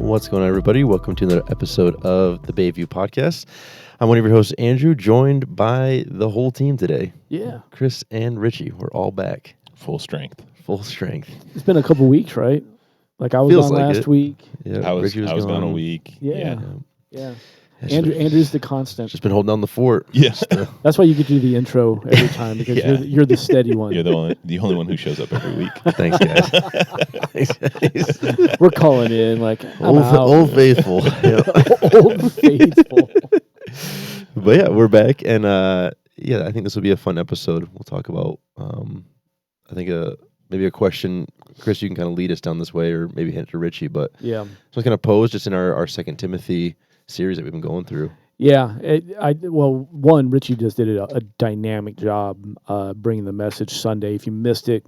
What's going on, everybody? Welcome to another episode of the Bayview Podcast. I'm one of your hosts, Andrew, joined by the whole team today. Yeah. Chris and Richie. We're all back. Full strength. Full strength. It's been a couple weeks, right? Like I was Feels gone like last it. week. Yeah, I was Richie was gone a week. Yeah. Yeah. Andrew's the constant. Just been holding down the fort. Yes. That's why you get to do the intro every time because Yeah. you're the steady one. You're the only one who shows up every week. Thanks, guys. Thanks, guys. We're calling in like I'm out. Old faithful. Yeah. Old faithful. But yeah, we're back, and I think this will be a fun episode. We'll talk about, I think maybe a question. Chris, you can kind of lead us down this way, or maybe hand it to Richie. But Yeah. so I was going to pose just in our 2 Timothy series that we've been going through. Yeah. Richie just did a dynamic job bringing the message Sunday. If you missed it,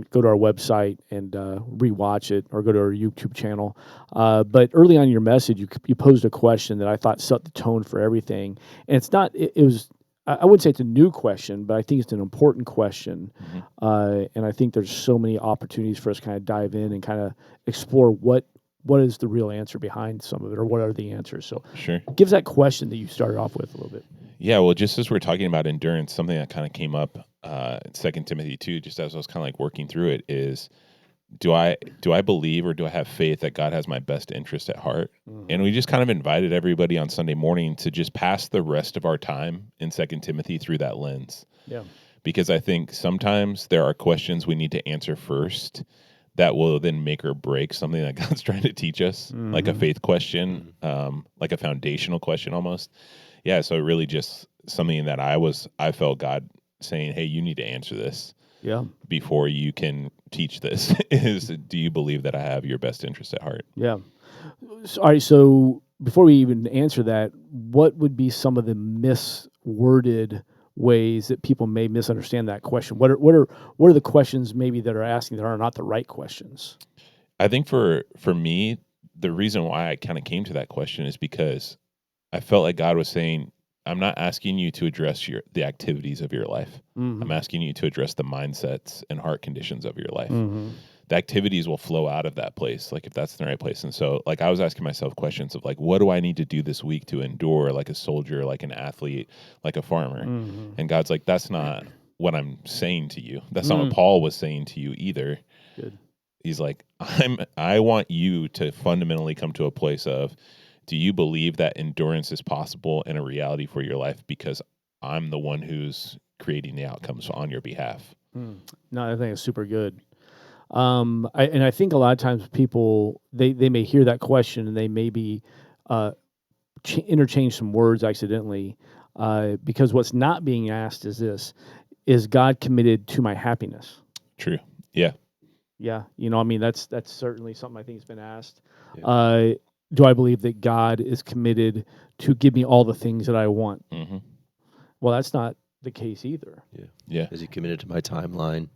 go to our website and rewatch it, or go to our YouTube channel. But early on in your message, you posed a question that I thought set the tone for everything. And it's not. It was. I wouldn't say it's a new question, but I think it's an important question. Mm-hmm. And I think there's so many opportunities for us to kind of dive in and kind of explore what is the real answer behind some of it, or what are the answers. So Sure. Give us that question that you started off with a little bit. Yeah, well, just as we're talking about endurance, something that kind of came up in 2 Timothy 2, just as I was kind of like working through it, is do I believe, or do I have faith that God has my best interest at heart? Mm-hmm. And we just kind of invited everybody on Sunday morning to just pass the rest of our time in 2 Timothy through that lens. Yeah. Because I think sometimes there are questions we need to answer first that will then make or break something that God's trying to teach us, mm-hmm. like a faith question, like a foundational question almost. Yeah, so really just something that I felt God saying, hey, you need to answer this before you can teach this, is do you believe that I have your best interest at heart? Yeah. All right, so before we even answer that, what would be some of the misworded ways that people may misunderstand that question? What are the questions maybe that are asking that are not the right questions? I think for me, the reason why I kind of came to that question is because I felt like God was saying, I'm not asking you to address the activities of your life. Mm-hmm. I'm asking you to address the mindsets and heart conditions of your life. Mm-hmm. The activities will flow out of that place, like if that's the right place. And so like I was asking myself questions of like, what do I need to do this week to endure, like a soldier, like an athlete, like a farmer? Mm-hmm. And God's like, that's not what I'm saying to you. That's not what Paul was saying to you either. Good. He's like, I want you to fundamentally come to a place of, do you believe that endurance is possible and a reality for your life, because I'm the one who's creating the outcomes on your behalf? No, I think it's super good. I think a lot of times people, they may hear that question and they maybe interchange some words accidentally, because what's not being asked is this: is God committed to my happiness? True. Yeah. Yeah. That's certainly something I think has been asked. Yeah. Do I believe that God is committed to give me all the things that I want? Mm-hmm. Well, that's not the case either. Yeah. Yeah. Is he committed to my timeline?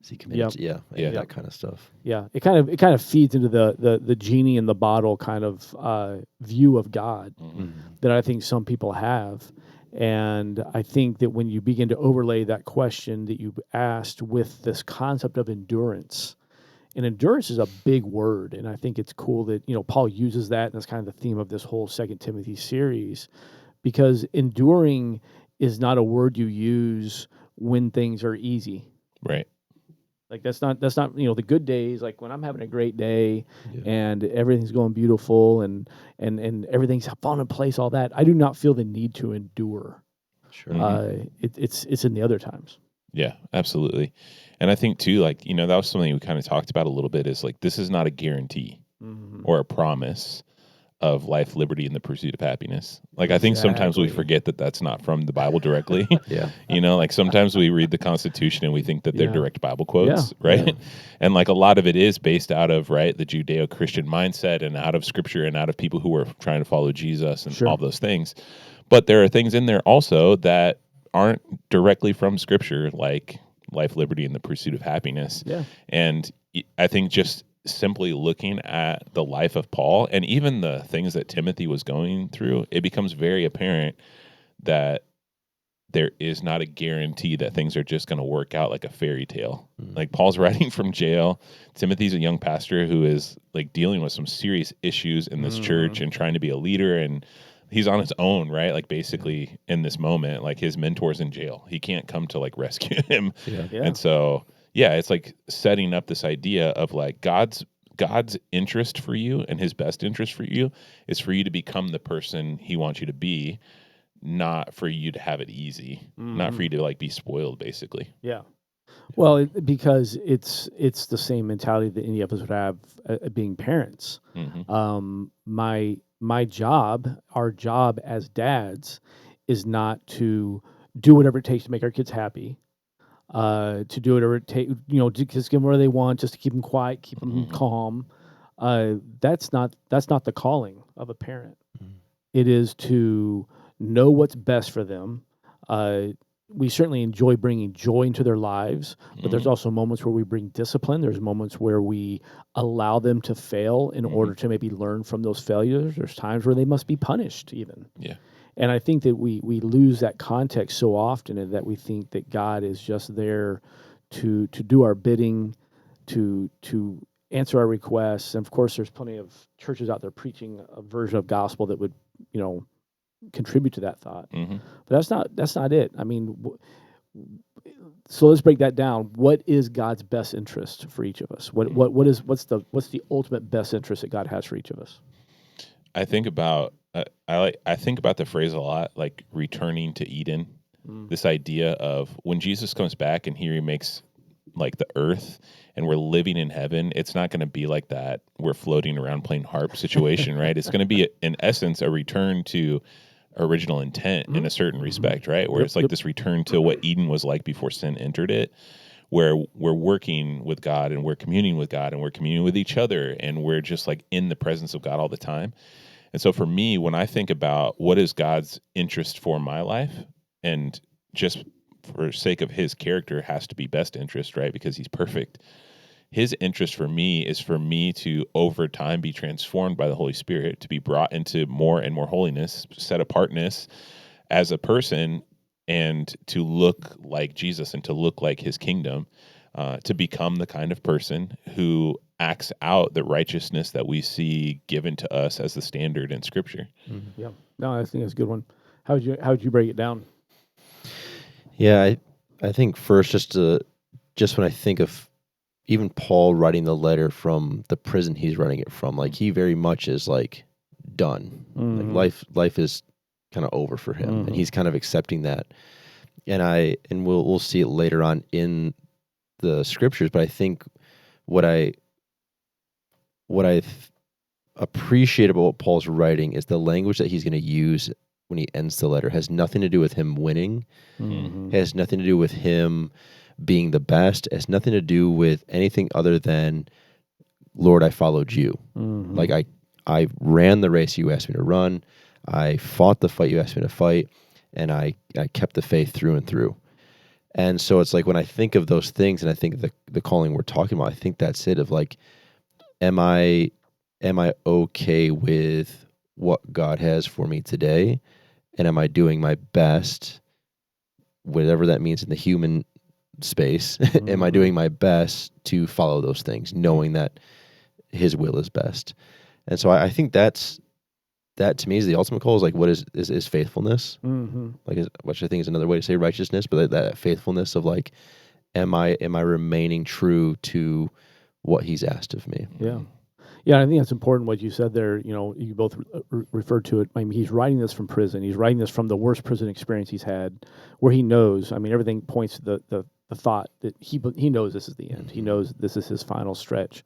Is he committed to, that kind of stuff. Yeah. It kind of feeds into the genie in the bottle kind of view of God that I think some people have. And I think that when you begin to overlay that question that you asked with this concept of endurance, and endurance is a big word, and I think it's cool that Paul uses that, and that's kind of the theme of this whole 2 Timothy series, because enduring is not a word you use when things are easy. Right. Like that's not the good days, like when I'm having a great day and everything's going beautiful and everything's falling in place, all that. I do not feel the need to endure. Sure. It's in the other times. Yeah, absolutely. And I think too, like, that was something we kind of talked about a little bit, is like, this is not a guarantee or a promise of life, liberty, and the pursuit of happiness. Like, I think sometimes we forget that that's not from the Bible directly. Like sometimes we read the Constitution and we think that they're direct Bible quotes, right? Yeah. And like a lot of it is based out of, the Judeo-Christian mindset and out of Scripture and out of people who were trying to follow Jesus and all those things. But there are things in there also that aren't directly from Scripture, like life, liberty, and the pursuit of happiness. Yeah. And I think just simply looking at the life of Paul and even the things that Timothy was going through, it becomes very apparent that there is not a guarantee that things are just going to work out like a fairy tale. Like Paul's writing from jail. Timothy's a young pastor who is like dealing with some serious issues in this church and trying to be a leader, and he's on his own, right? Like basically in this moment, like his mentor's in jail. He can't come to like rescue him. And so, it's like setting up this idea of like God's interest for you and his best interest for you is for you to become the person he wants you to be, not for you to have it easy, not for you to like be spoiled, basically. Yeah. Well, because it's the same mentality that any of us would have being parents. My job, our job as dads, is not to do whatever it takes to make our kids happy, to do whatever it takes, just give them where they want, just to keep them quiet, keep them calm. That's not the calling of a parent. It is to know what's best for them. We certainly enjoy bringing joy into their lives, but there's also moments where we bring discipline. There's moments where we allow them to fail in order to maybe learn from those failures. There's times where they must be punished even. Yeah. And I think that we lose that context so often, and that we think that God is just there to do our bidding, to answer our requests. And of course, there's plenty of churches out there preaching a version of gospel that would, contribute to that thought. But that's not it. I mean, so let's break that down. What is God's best interest for each of us? What's the ultimate best interest that God has for each of us? I think about I think about the phrase a lot, like returning to Eden. This idea of when Jesus comes back and he remakes like the earth and we're living in heaven, it's not going to be like that we're floating around playing harp situation, right? It's going to be in essence a return to original intent in a certain respect, right? Where it's like this return to what Eden was like before sin entered it, where we're working with God and we're communing with God and we're communing with each other and we're just like in the presence of God all the time. And so for me, when I think about what is God's interest for my life, and just for sake of his character has to be best interest, right? Because he's perfect. His interest for me is for me to, over time, be transformed by the Holy Spirit, to be brought into more and more holiness, set apartness as a person, and to look like Jesus and to look like his kingdom, to become the kind of person who acts out the righteousness that we see given to us as the standard in Scripture. Yeah, no, I think that's a good one. How would you break it down? Yeah, I think first, just when I think of even Paul writing the letter from the prison he's writing it from, like he very much is like done. Like life is kind of over for him, and he's kind of accepting that. And we'll see it later on in the scriptures, but I think what I appreciate about what Paul's writing is the language that he's going to use when he ends the letter has nothing to do with him winning. It has nothing to do with him being the best. It has nothing to do with anything other than, Lord, I followed you. Like I ran the race you asked me to run. I fought the fight you asked me to fight, and I kept the faith through and through. And so it's like when I think of those things, and I think the calling we're talking about, I think that's it. Of like, am I okay with what God has for me today, and am I doing my best, whatever that means in the human space? Am I doing my best to follow those things, knowing that his will is best? And so I think that to me is the ultimate call. Is like, what is faithfulness? Like, which I think is another way to say righteousness, but that faithfulness of like, am I remaining true to what he's asked of me? Yeah, I think that's important what you said there. You both referred to it. I mean, he's writing this from prison. He's writing this from the worst prison experience he's had, where he knows. I mean, everything points to the thought that he knows this is the end. He knows this is his final stretch,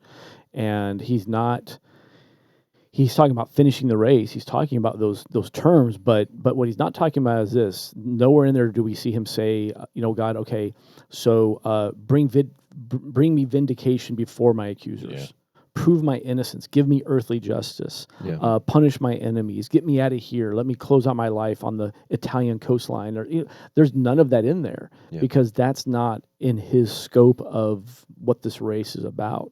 and he's talking about finishing the race. He's talking about those terms, but what he's not talking about is this. Nowhere in there do we see him say, God, okay, so bring me vindication before my accusers. Yeah. Prove my innocence. Give me earthly justice. Yeah. Punish my enemies. Get me out of here. Let me close out my life on the Italian coastline. There's none of that in there, because that's not in his scope of what this race is about.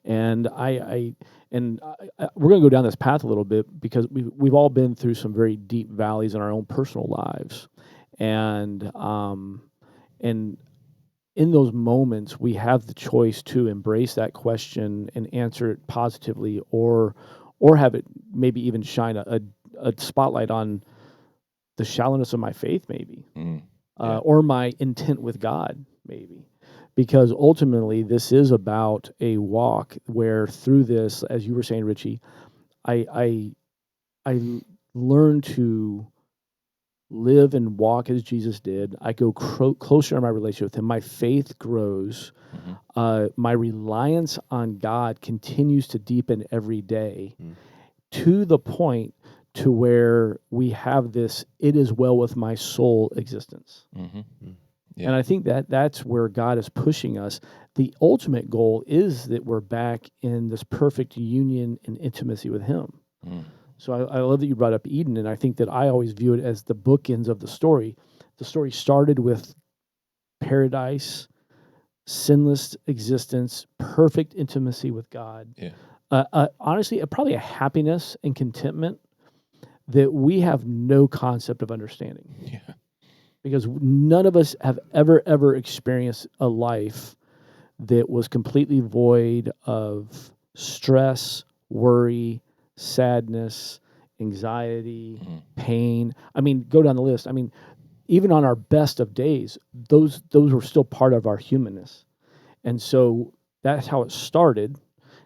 And we're going to go down this path a little bit, because we've all been through some very deep valleys in our own personal lives. And and in those moments, we have the choice to embrace that question and answer it positively, or have it maybe even shine a spotlight on the shallowness of my faith, maybe, or my intent with God, maybe. Because ultimately, this is about a walk where through this, as you were saying, Richie, I learn to live and walk as Jesus did. I go closer in my relationship with Him. My faith grows. My reliance on God continues to deepen every day, to the point to where we have this "it is well with my soul" existence. Yeah. And I think that that's where God is pushing us. The ultimate goal is that we're back in this perfect union and intimacy with Him. So I love that you brought up Eden, and I think that I always view it as the bookends of the story. The story started with paradise, sinless existence, perfect intimacy with God. Yeah. Honestly, probably a happiness and contentment that we have no concept of understanding. Yeah. Because none of us have ever experienced a life that was completely void of stress, worry, sadness, anxiety, pain. I mean, go down the list. I mean, even on our best of days, those were still part of our humanness. And so that's how it started.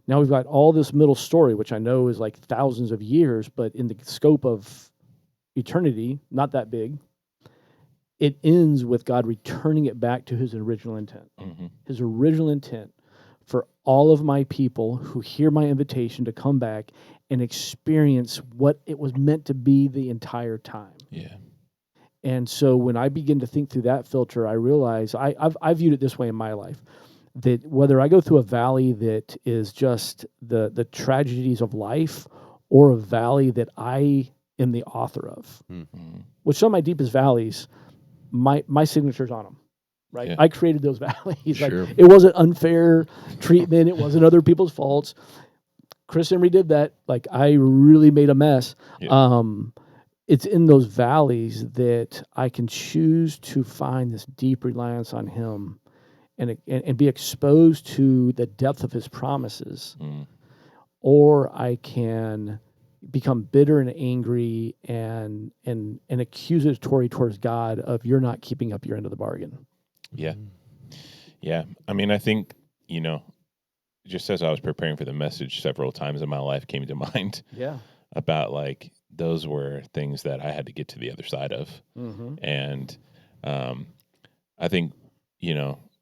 Now we've got all this middle story, which I know is like thousands of years, but in the scope of eternity, not that big. It ends with God returning it back to His original intent. His original intent for all of my people who hear my invitation to come back and experience what it was meant to be the entire time. Yeah. And so when I begin to think through that filter, I realize I've viewed it this way in my life, that whether I go through a valley that is just the tragedies of life, or a valley that I am the author of, which some of my deepest valleys, my signature's on them, right? Yeah. I created those valleys. Sure. Like, it wasn't unfair treatment. It wasn't other people's faults. Chris Emery did that. Like, I really made a mess. Yeah. It's in those valleys that I can choose to find this deep reliance on Him, and be exposed to the depth of His promises, or I can become bitter and angry and accusatory towards God of, you're not keeping up your end of the bargain. Yeah. Yeah. I mean, I think, just as I was preparing for the message, several times in my life came to mind. Yeah. About, like, those were things that I had to get to the other side of. And I think,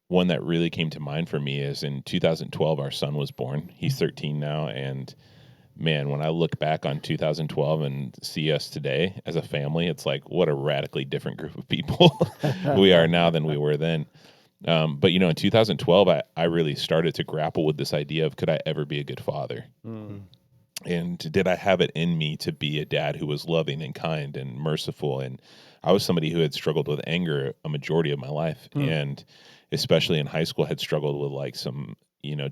one that really came to mind for me is in 2012, our son was born. He's 13 now. And man, when I look back on 2012 and see us today as a family, it's like, what a radically different group of people we are now than we were then. But, in 2012, I really started to grapple with this idea of, could I ever be a good father? And did I have it in me to be a dad who was loving and kind and merciful? And I was somebody who had struggled with anger a majority of my life. And especially in high school, had struggled with, like, some,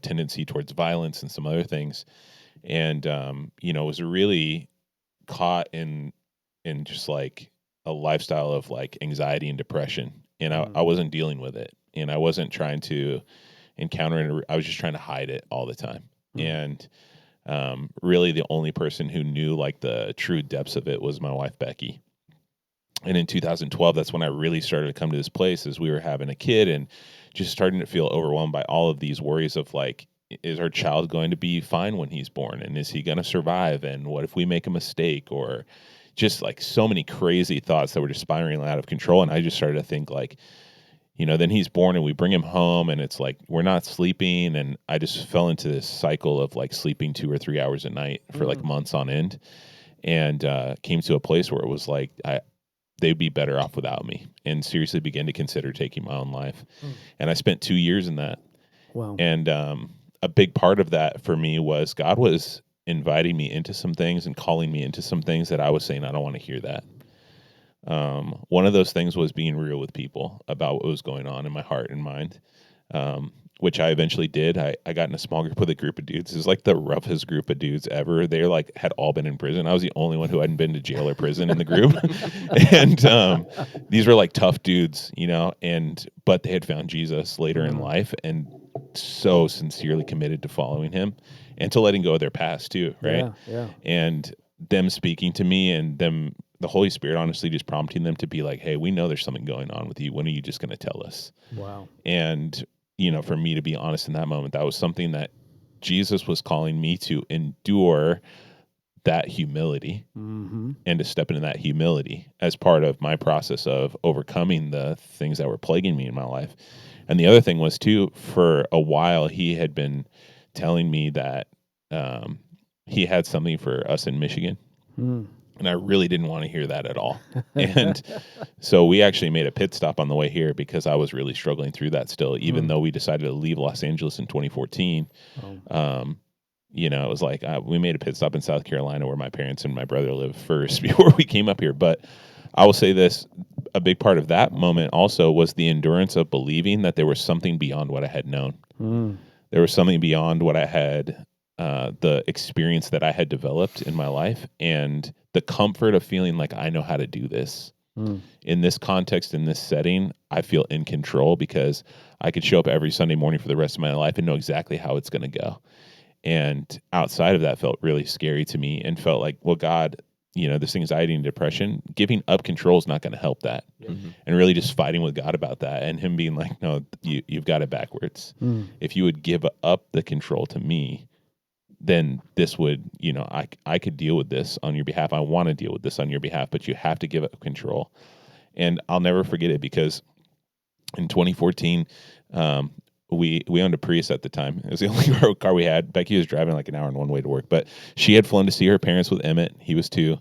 tendency towards violence and some other things. And, was really caught in just, like, a lifestyle of, like, anxiety and depression. And I wasn't dealing with it. And I wasn't trying to encounter it. I was just trying to hide it all the time. And really the only person who knew, like, the true depths of it was my wife, Becky. And in 2012, that's when I really started to come to this place, as we were having a kid and just starting to feel overwhelmed by all of these worries of, like, is our child going to be fine when he's born? And is he going to survive? And what if we make a mistake? Or just, like, so many crazy thoughts that were just spiraling out of control. And I just started to think, like, then he's born and we bring him home and it's like, we're not sleeping. And I just fell into this cycle of, like, sleeping 2 or 3 hours a night for like months on end, and came to a place where it was like, they'd be better off without me, and seriously began to consider taking my own life. And I spent 2 years in that. Wow. And a big part of that for me was God was inviting me into some things and calling me into some things that I was saying, I don't want to hear that. One of those things was being real with people about what was going on in my heart and mind. which I eventually did. I got in a small group with a group of dudes. It was like the roughest group of dudes ever. They like had all been in prison. I was the only one who hadn't been to jail or prison in the group. And these were like tough dudes, but they had found Jesus later in life and so sincerely committed to following him and to letting go of their past too, right? Yeah. And them speaking to me and them, the Holy Spirit honestly just prompting them to be like, hey, we know there's something going on with you. When are you just going to tell us? Wow. And, for me to be honest in that moment, that was something that Jesus was calling me to endure, that humility, and to step into that humility as part of my process of overcoming the things that were plaguing me in my life. And the other thing was too, for a while, he had been telling me that he had something for us in Michigan. And I really didn't want to hear that at all. And so we actually made a pit stop on the way here because I was really struggling through that still, even though we decided to leave Los Angeles in 2014. It was like we made a pit stop in South Carolina where my parents and my brother lived first before we came up here. But I will say this, a big part of that moment also was the endurance of believing that there was something beyond what I had known. There was something beyond what I had, the experience that I had developed in my life, and the comfort of feeling like I know how to do this. In this context, in this setting, I feel in control because I could show up every Sunday morning for the rest of my life and know exactly how it's going to go. And outside of that felt really scary to me and felt like, well, God, this anxiety and depression, giving up control is not going to help that. And really just fighting with God about that and him being like, no, you've got it backwards. If you would give up the control to me, then this would, I could deal with this on your behalf. I want to deal with this on your behalf, but you have to give up control. And I'll never forget it because in 2014, we owned a Prius at the time. It was the only car we had. Becky was driving like an hour and one way to work, but she had flown to see her parents with Emmett. He was 2.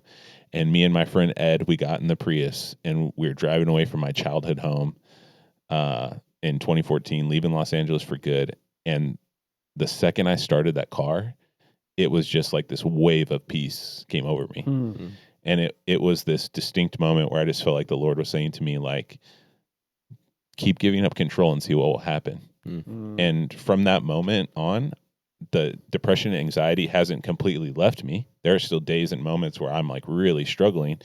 And me and my friend Ed, we got in the Prius and we were driving away from my childhood home in 2014, leaving Los Angeles for good. And the second I started that car, it was just like this wave of peace came over me. And it was this distinct moment where I just felt like the Lord was saying to me, like, keep giving up control and see what will happen. And from that moment on, the depression and anxiety hasn't completely left me. There are still days and moments where I'm like really struggling,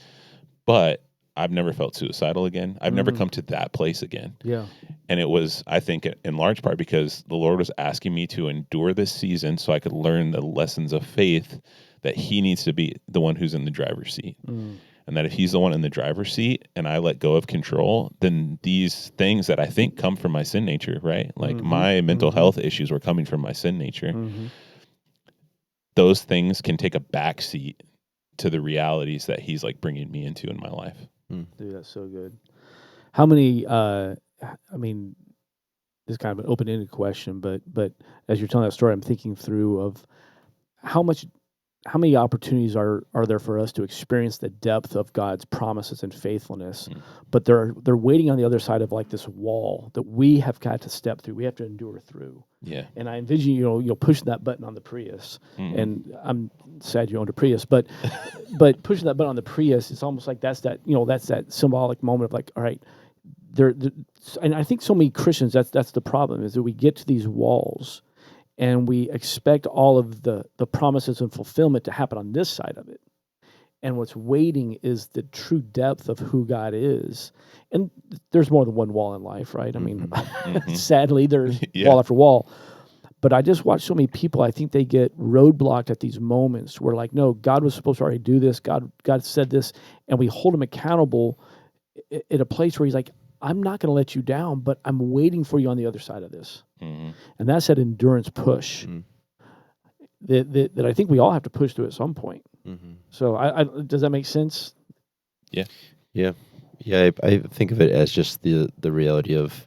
but I've never felt suicidal again. I've never come to that place again. Yeah. And it was, I think, in large part because the Lord was asking me to endure this season so I could learn the lessons of faith that he needs to be the one who's in the driver's seat. And that if he's the one in the driver's seat and I let go of control, then these things that I think come from my sin nature, right? Like my mental health issues were coming from my sin nature. Those things can take a back seat to the realities that he's like bringing me into in my life. Dude, that's so good. How many, this is kind of an open-ended question, but as you're telling that story, I'm thinking through of how many opportunities are there for us to experience the depth of God's promises and faithfulness, but they're waiting on the other side of like this wall that we have got to step through. We have to endure through. Yeah. And I envision pushing that button on the Prius, and I'm sad you owned a Prius, but pushing that button on the Prius, it's almost like that's that symbolic moment of like, all right, and I think so many Christians, that's the problem, is that we get to these walls and we expect all of the promises and fulfillment to happen on this side of it. And what's waiting is the true depth of who God is. And there's more than one wall in life, right? I mean, sadly, there's wall after wall. But I just watch so many people, I think they get roadblocked at these moments where like, no, God was supposed to already do this. God said this. And we hold him accountable at a place where he's like, I'm not going to let you down, but I'm waiting for you on the other side of this. And that's that endurance push that I think we all have to push through at some point. So I does that make sense? Yeah. I think of it as just the reality of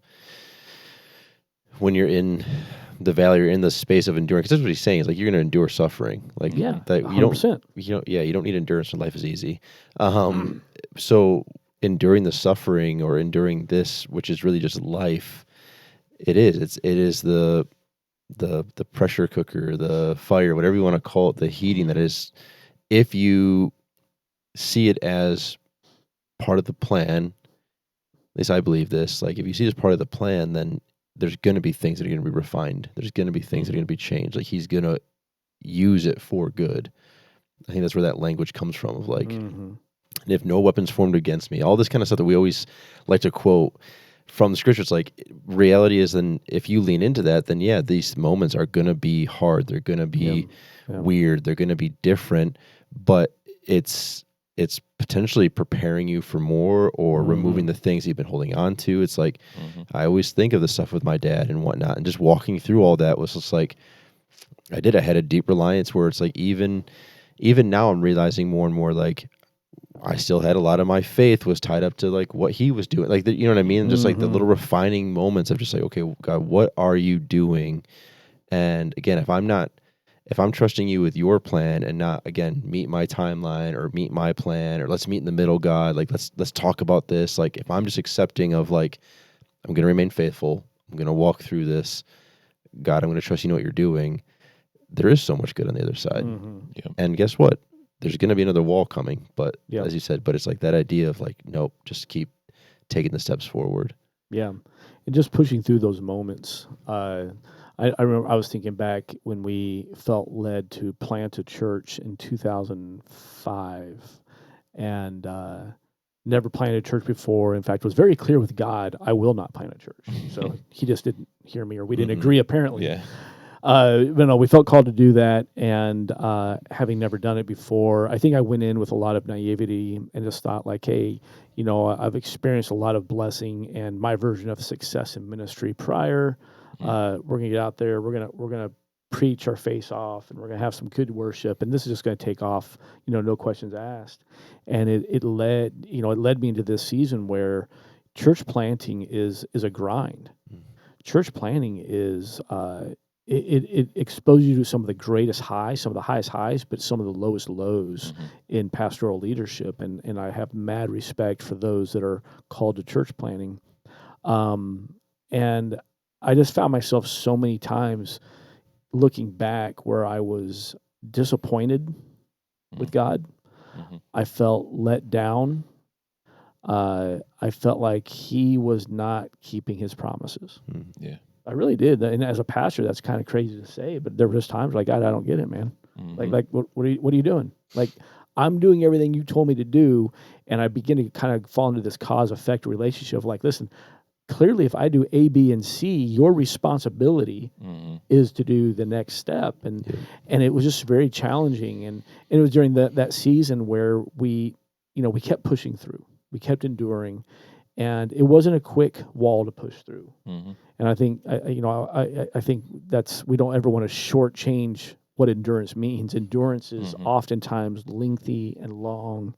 when you're in the valley, you're in the space of endurance. Because that's what he's saying. Is like you're going to endure suffering. Like that 100%. You don't need endurance when life is easy. So enduring the suffering or enduring this, which is really just life, it is the pressure cooker, the fire, whatever you want to call it, the heating that is. If you see it as part of the plan, at least I believe this, like if you see it as part of the plan, then there's going to be things that are going to be refined. There's going to be things that are going to be changed. Like he's going to use it for good. I think that's where that language comes from of like, and if no weapons formed against me, all this kind of stuff that we always like to quote from the scriptures, like reality is then if you lean into that, then yeah, these moments are going to be hard. They're going to be weird. They're going to be different, but it's potentially preparing you for more or removing the things you've been holding on to. It's like, I always think of the stuff with my dad and whatnot, and just walking through all that was just like, I had a deep reliance where it's like, even now I'm realizing more and more, like, I still had a lot of my faith was tied up to like what he was doing. Like, you know what I mean? Just like the little refining moments of just like, okay, God, what are you doing? And again, if I'm trusting you with your plan and not, again, meet my timeline or meet my plan or let's meet in the middle, God, like let's talk about this. Like if I'm just accepting of like, I'm going to remain faithful, I'm going to walk through this, God, I'm going to trust you know what you're doing. There is so much good on the other side. And guess what? There's going to be another wall coming, but as you said, but it's like that idea of like, nope, just keep taking the steps forward. Yeah. And just pushing through those moments. I remember I was thinking back when we felt led to plant a church in 2005 and never planted a church before. In fact, was very clear with God, I will not plant a church. So he just didn't hear me or we didn't agree apparently. Yeah. We felt called to do that, and having never done it before, I think I went in with a lot of naivety and just thought like, hey, you know, I've experienced a lot of blessing and my version of success in ministry prior. We're gonna get out there, we're gonna preach our face off, and we're gonna have some good worship, and this is just gonna take off, you know, no questions asked. And it led me into this season where church planting is a grind. Church planting is It exposes you to some of the greatest highs, some of the highest highs, but some of the lowest lows in pastoral leadership. And I have mad respect for those that are called to church planting. And I just found myself so many times looking back where I was disappointed with God. I felt let down. I felt like he was not keeping his promises. Yeah. I really did. And as a pastor, that's kind of crazy to say, but there was times like, God, I don't get it, man. Like, what are you doing? Like, I'm doing everything you told me to do. And I begin to kind of fall into this cause-effect relationship of like, listen, clearly if I do A, B, and C, your responsibility is to do the next step. And it was just very challenging. And it was during that season where we kept pushing through. We kept enduring. And it wasn't a quick wall to push through. And I think, I think we don't ever want to shortchange what endurance means. Endurance is oftentimes lengthy and long.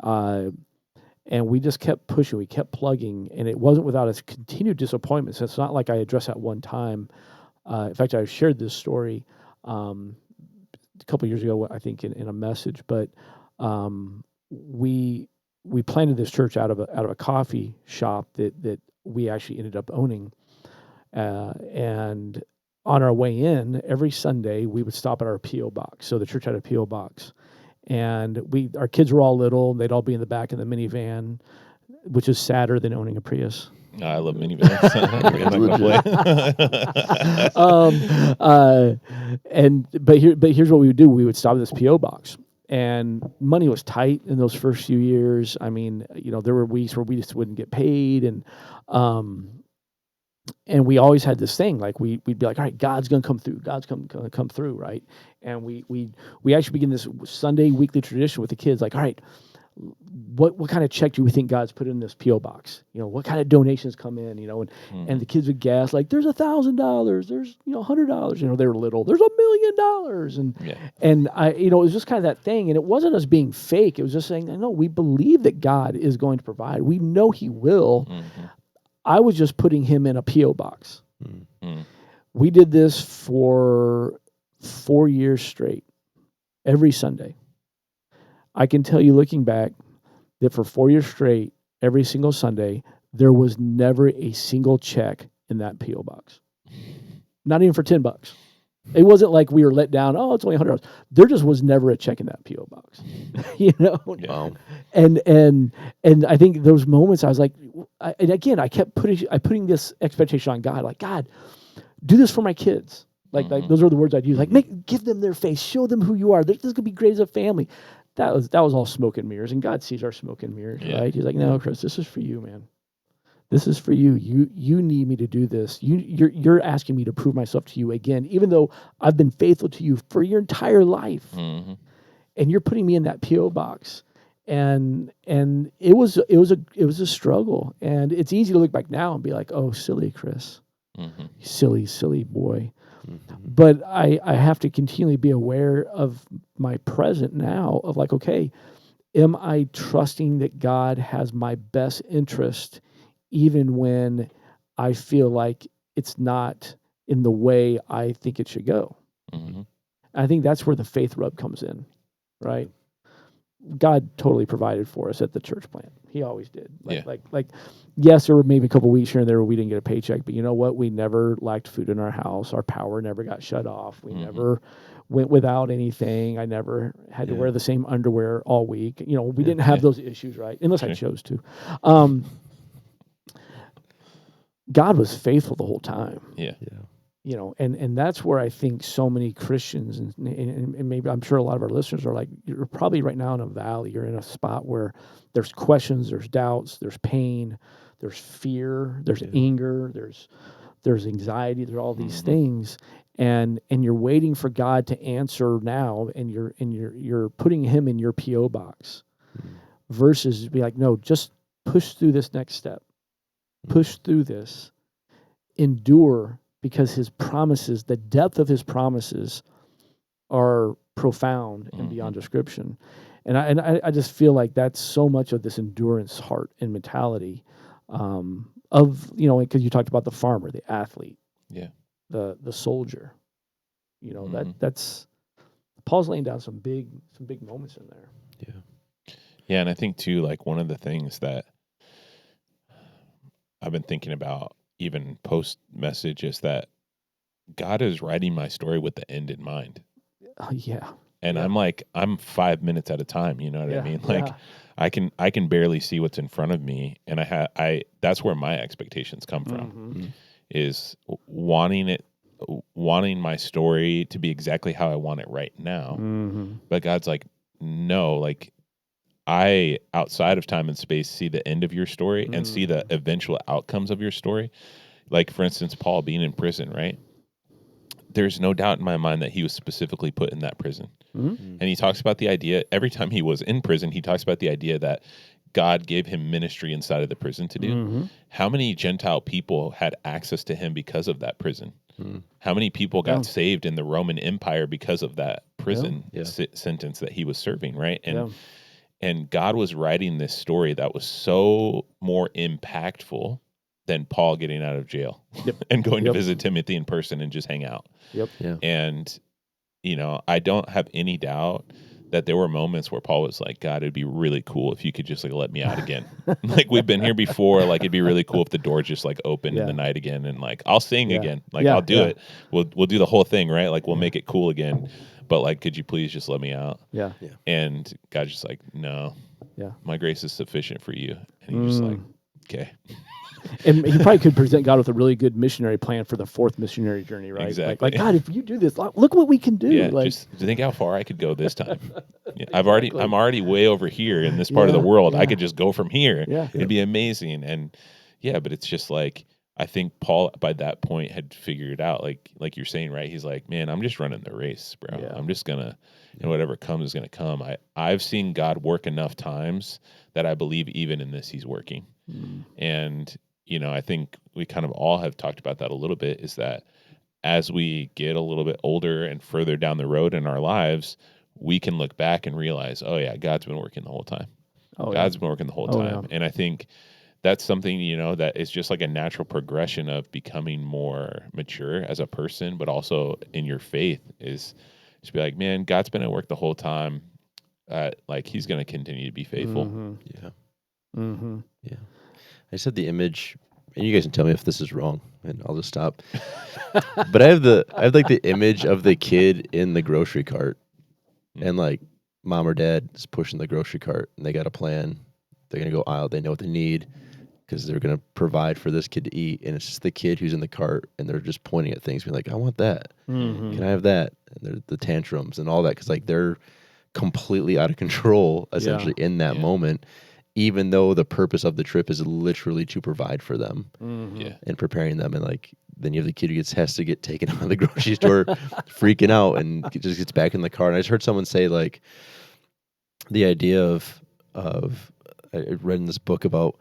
And we just kept pushing, we kept plugging, and it wasn't without its continued disappointments. It's not like I addressed that one time. In fact, I shared this story a couple of years ago, I think, in a message. But we planted this church out of a coffee shop that we actually ended up owning. And on our way in, every Sunday, we would stop at our P.O. box. So the church had a P.O. box. And our kids were all little. They'd all be in the back of the minivan, which is sadder than owning a Prius. No, I love minivans. But here's what we would do. We would stop at this P.O. box. And money was tight in those first few years. I mean, there were weeks where we just wouldn't get paid. And we always had this thing, like we'd be like, all right, God's going to come through. God's going to come through, right? And we actually begin this Sunday weekly tradition with the kids, like, all right, what kind of check do we think God's put in this P.O. box? What kind of donations come in, and the kids would guess, like, there's $1,000, there's, $100, they were little, there's $1 million. And it was just kind of that thing. And it wasn't us being fake. It was just saying, no, we believe that God is going to provide. We know he will. I was just putting him in a P.O. box. We did this for 4 years straight, every Sunday. I can tell you, looking back, that for 4 years straight, every single Sunday, there was never a single check in that P.O. box. Not even for $10. It wasn't like we were let down. Oh, it's only $100. There just was never a check in that PO box, Wow. And I think those moments I was like, and again, I kept putting this expectation on God, like, God, do this for my kids. Like those are the words I'd use. Like, give them their face, show them who you are. This is gonna be great as a family. That was all smoke and mirrors, and God sees our smoke and mirrors, right? He's like, no, Chris, this is for you, man. This is for you. You need me to do this. You're asking me to prove myself to you again, even though I've been faithful to you for your entire life, and you're putting me in that PO box. And it was a struggle, and it's easy to look back now and be like, oh, silly Chris, silly boy. But I have to continually be aware of my present now of like, okay, am I trusting that God has my best interest even when I feel like it's not in the way I think it should go? I think that's where the faith rub comes in, right? God totally provided for us at the church plant. He always did. Like, yes, there were maybe a couple weeks here and there where we didn't get a paycheck, but you know what? We never lacked food in our house. Our power never got shut off. We never went without anything. I never had to wear the same underwear all week. We didn't have those issues, right? Unless I chose to. God was faithful the whole time. And that's where I think so many Christians and maybe I'm sure a lot of our listeners are like, you're probably right now in a valley. You're in a spot where there's questions, there's doubts, there's pain, there's fear, there's anger, there's anxiety, there's all these things, and you're waiting for God to answer now, and you're putting Him in your PO box, versus be like, no, just push through this next step, push through this, endure. Because His promises, the depth of His promises, are profound and beyond description, and I just feel like that's so much of this endurance heart and mentality, of because you talked about the farmer, the athlete, the soldier, that's Paul's laying down some big moments in there. Yeah, and I think too, like one of the things that I've been thinking about even post message is that God is writing my story with the end in mind. And I'm 5 minutes at a time, you know what I mean? Like I can barely see what's in front of me, and I that's where my expectations come from. Is wanting my story to be exactly how I want it right now. But God's like, no, like I, outside of time and space, see the end of your story and see the eventual outcomes of your story. Like, for instance, Paul being in prison, right? There's no doubt in my mind that he was specifically put in that prison. And he talks about the idea, every time he was in prison, he talks about the idea that God gave him ministry inside of the prison to do. How many Gentile people had access to him because of that prison? How many people got saved in the Roman Empire because of that prison sentence that he was serving, right? And God was writing this story that was so more impactful than Paul getting out of jail and going to visit Timothy in person and just hang out. And, I don't have any doubt that there were moments where Paul was like, God, it'd be really cool if you could just like let me out again. Like we've been here before. Like it'd be really cool if the door just like opened in the night again, and like I'll sing again. Like I'll do it. We'll do the whole thing, right? Like we'll make it cool again. But like, could you please just let me out? And God's just like, no. My grace is sufficient for you. And you're just like, okay. And you probably could present God with a really good missionary plan for the fourth missionary journey, right? Exactly. Like God, if you do this, look what we can do. Yeah, just think how far I could go this time. I'm already way over here in this part of the world. I could just go from here. It'd be amazing. And but it's just like, I think Paul by that point had figured it out. Like you're saying, right? He's like, man, I'm just running the race, bro. I'm just gonna, whatever comes is gonna come. I've seen God work enough times that I believe even in this He's working. And I think we kind of all have talked about that a little bit, is that as we get a little bit older and further down the road in our lives, we can look back and realize, oh yeah, God's been working the whole time. God's been working the whole time. And I think that's something, that is just like a natural progression of becoming more mature as a person, but also in your faith, is just be like, man, God's been at work the whole time. Like He's going to continue to be faithful. I said the image, and you guys can tell me if this is wrong, and I'll just stop. But I have like the image of the kid in the grocery cart, and like mom or dad is pushing the grocery cart, and they got a plan. They're gonna go aisle. They know what they need because they're gonna provide for this kid to eat, and it's just the kid who's in the cart, and they're just pointing at things, being like, "I want that. Can I have that?" And they're the tantrums and all that because like they're completely out of control essentially in that moment, even though the purpose of the trip is literally to provide for them and preparing them. And like then you have the kid who has to get taken out of the grocery store freaking out and just gets back in the car. And I just heard someone say like the idea of I read in this book about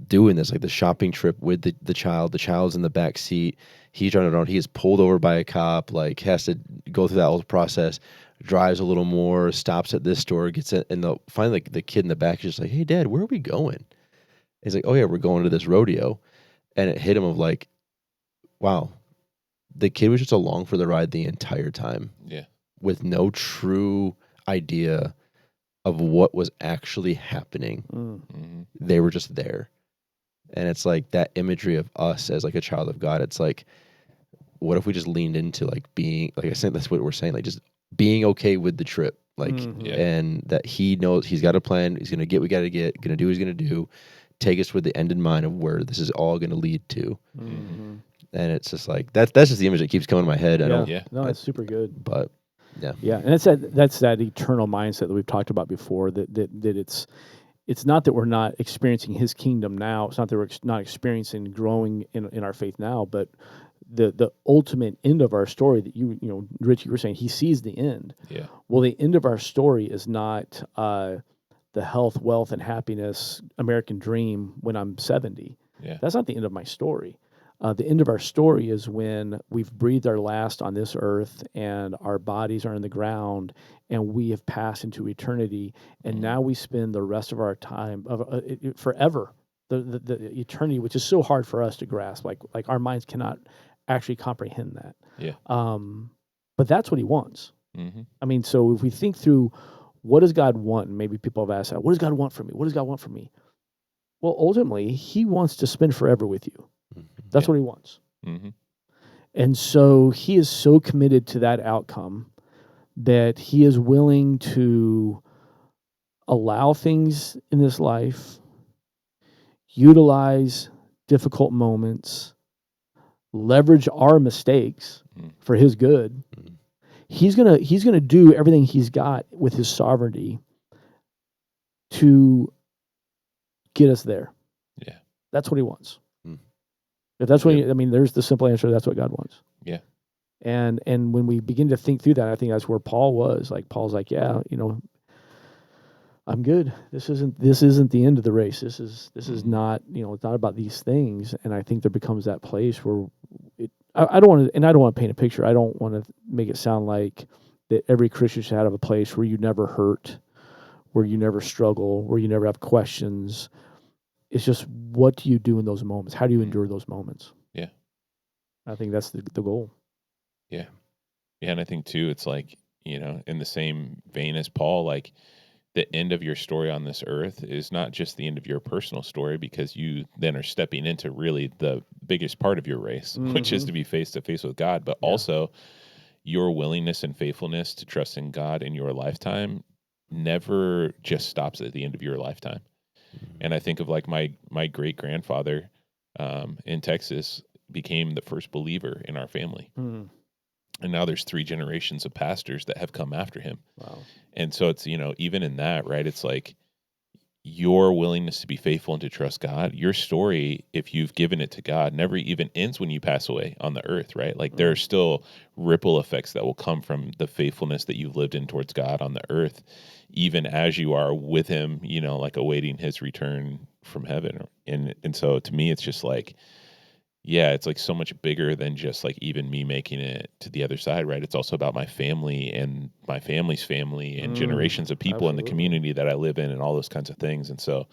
doing this, like the shopping trip with the child's in the back seat, he's running around, he gets pulled over by a cop, like has to go through that whole process, drives a little more, stops at this store, gets it, and finally like the kid in the back is just like, "Hey Dad, where are we going?" He's like, "Oh yeah, we're going to this rodeo." And it hit him of like, wow, the kid was just along for the ride the entire time with no true idea of what was actually happening. They were just there. And it's like that imagery of us as like a child of God. It's like, what if we just leaned into like being, like I said, that's what we're saying, like just being okay with the trip. Like, and that he knows he's got a plan. He's going to get what we got to get, going to do what he's going to do, take us with the end in mind of where this is all going to lead to. And it's just like, that's just the image that keeps coming to my head. No, it's super good. But yeah. And that's that eternal mindset that we've talked about before, that it's not that we're not experiencing his kingdom now. It's not that we're not experiencing growing in our faith now, but the ultimate end of our story that you know, Richie, you were saying he sees the end. Yeah. Well, the end of our story is not the health, wealth, and happiness American dream when I'm 70. Yeah. That's not the end of my story. The end of our story is when we've breathed our last on this earth and our bodies are in the ground and we have passed into eternity. And now we spend the rest of our time forever, the eternity, which is so hard for us to grasp. Like our minds cannot actually comprehend that. Yeah. But that's what he wants. I mean, so if we think through what does God want, and maybe people have asked that, what does God want from me? What does God want from me? Well, ultimately, he wants to spend forever with you. That's what he wants. And so he is so committed to that outcome that he is willing to allow things in this life, utilize difficult moments, leverage our mistakes for his good. He's gonna do everything he's got with his sovereignty to get us there. Yeah. That's what he wants. If that's what I mean, there's the simple answer. That's what God wants. Yeah. And when we begin to think through that, I think that's where Paul was. Like Paul's like, yeah, you know, I'm good. This isn't the end of the race. This is not, you know, it's not about these things. And I think there becomes that place where I don't want to paint a picture. I don't want to make it sound like that every Christian should have a place where you never hurt, where you never struggle, where you never have questions. It's just, what do you do in those moments? How do you endure those moments? Yeah. I think that's the goal. Yeah. Yeah. And I think too, it's like, you know, in the same vein as Paul, like the end of your story on this earth is not just the end of your personal story, because you then are stepping into really the biggest part of your race, which is to be face to face with God, but also your willingness and faithfulness to trust in God in your lifetime never just stops at the end of your lifetime. And I think of like my great grandfather in Texas became the first believer in our family. And now there's 3 generations of pastors that have come after him. Wow. And so it's, you know, even in that, right, it's like your willingness to be faithful and to trust God, your story, if you've given it to God, never even ends when you pass away on the earth, right? Like there are still ripple effects that will come from the faithfulness that you've lived in towards God on the earth, even as you are with him, you know, like awaiting his return from heaven. And so to me, it's just like, yeah, it's like so much bigger than just like even me making it to the other side, right? It's also about my family and my family's family and generations of people in the community that I live in and all those kinds of things. And so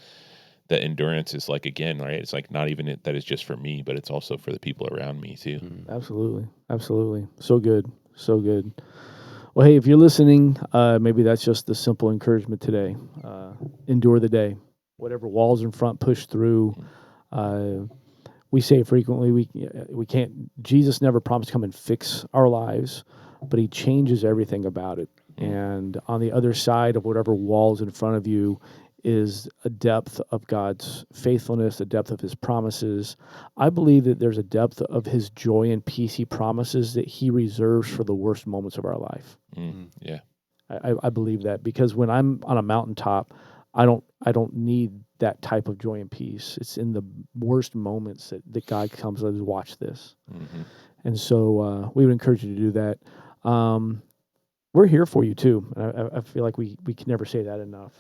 the endurance is like, again, right? It's like not even that is just for me, but it's also for the people around me too. Absolutely. Absolutely. So good. So good. Well, hey, if you're listening, maybe that's just the simple encouragement today. Endure the day. Whatever walls in front, push through. we say frequently, we can't. Jesus never promised to come and fix our lives, but He changes everything about it. And on the other side of whatever wall's in front of you is a depth of God's faithfulness, a depth of His promises. I believe that there's a depth of His joy and peace He promises that He reserves for the worst moments of our life. Yeah. I believe that, because when I'm on a mountaintop, I don't need that type of joy and peace. It's in the worst moments that God comes and says, watch this. Mm-hmm. And so we would encourage you to do that. We're here for you too. I feel like we can never say that enough.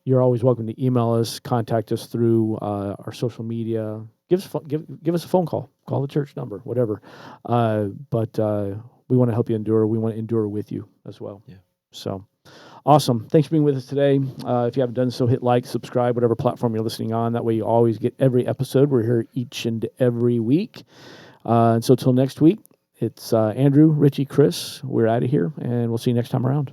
You're always welcome to email us, contact us through our social media. Give us a phone call. Call the church number, whatever. But we want to help you endure. We want to endure with you as well. Yeah. So awesome. Thanks for being with us today. If you haven't done so, hit like, subscribe, whatever platform you're listening on. That way you always get every episode. We're here each and every week. And so till next week, it's Andrew, Richie, Chris. We're out of here, and we'll see you next time around.